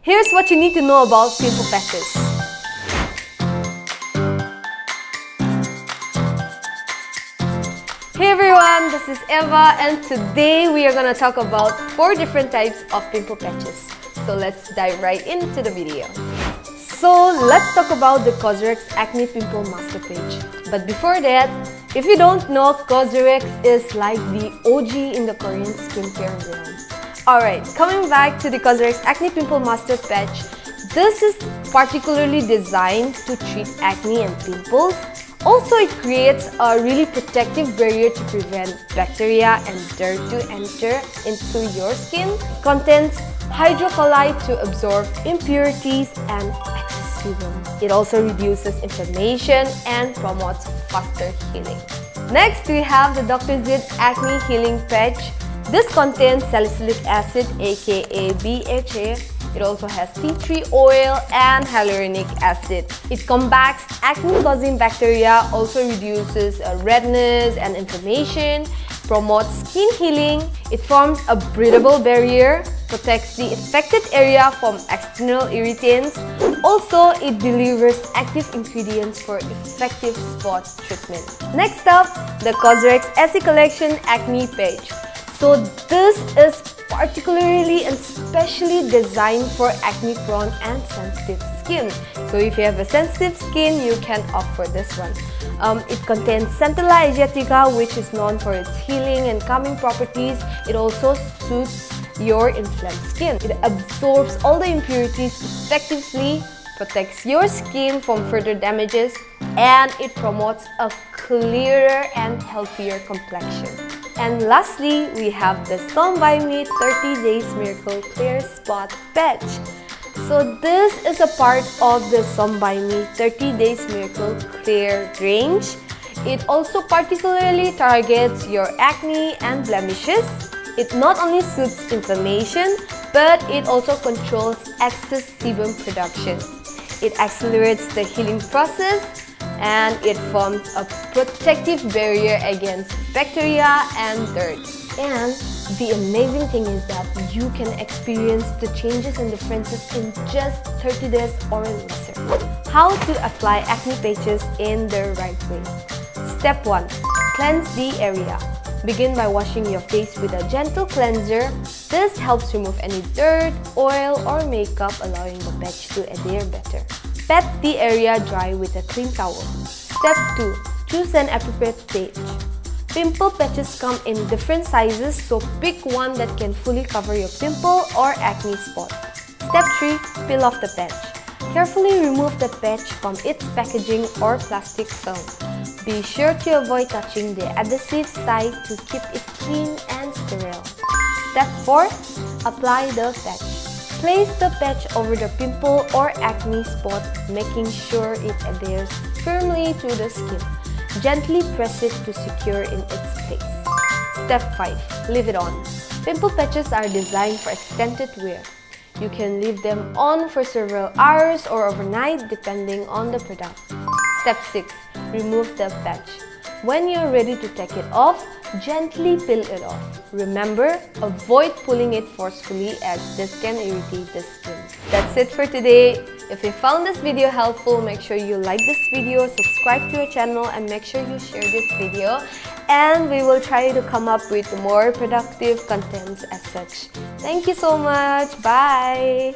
Here's what you need to know about pimple patches. Hey everyone, this is Eva and today we are going to talk about 4 different types of pimple patches. So let's dive right into the video. So let's talk about the COSRX Acne Pimple Master Page. But before that, if you don't know, COSRX is like the OG in the Korean skincare realm. Alright, coming back to the COSRX Acne Pimple Master Patch, this is particularly designed to treat acne and pimples. Also, it creates a really protective barrier to prevent bacteria and dirt to enter into your skin. Contains hydrocolloid to absorb impurities and excess sebum. It also reduces inflammation and promotes faster healing. Next, we have the Dr. Zits Acne Healing Patch. This contains salicylic acid aka BHA. It also has tea tree oil and hyaluronic acid. It combats acne-causing bacteria, also reduces redness and inflammation, promotes skin healing. It forms a breathable barrier, protects the affected area from external irritants. Also, it delivers active ingredients for effective spot treatment. Next up, the COSRX SE Collection Acne Patch. So this is particularly and specially designed for acne-prone and sensitive skin. So if you have a sensitive skin, you can opt for this one. It contains Centella asiatica, which is known for its healing and calming properties. It also suits your inflamed skin. It absorbs all the impurities effectively, protects your skin from further damages, and it promotes a clearer and healthier complexion. And lastly, we have the Stand By Me 30 Days Miracle Clear Spot Patch. So this is a part of the Stand By Me 30 Days Miracle Clear range. It also particularly targets your acne and blemishes. It not only soothes inflammation, but it also controls excess sebum production. It accelerates the healing process, and it forms a protective barrier against bacteria and dirt. And the amazing thing is that you can experience the changes and differences in just 30 days or lesser. How to apply acne patches in the right way. Step 1. Cleanse the area. Begin by washing your face with a gentle cleanser. This helps remove any dirt, oil, or makeup, allowing the patch to adhere better. Pat the area dry with a clean towel. Step 2. Choose an appropriate patch. Pimple patches come in different sizes, so pick one that can fully cover your pimple or acne spot. Step 3. Peel off the patch. Carefully remove the patch from its packaging or plastic film. Be sure to avoid touching the adhesive side to keep it clean and sterile. Step 4. Apply the patch. Place the patch over the pimple or acne spot, making sure it adheres firmly to the skin. Gently press it to secure in its place. Step 5. Leave it on. Pimple patches are designed for extended wear. You can leave them on for several hours or overnight depending on the product. Step 6. Remove the patch. When you're ready to take it off, gently peel it off. Remember, avoid pulling it forcefully as this can irritate the skin. That's it for today. If you found this video helpful, make sure you like this video, subscribe to our channel, and make sure you share this video. And we will try to come up with more productive contents as such. Thank you so much. Bye!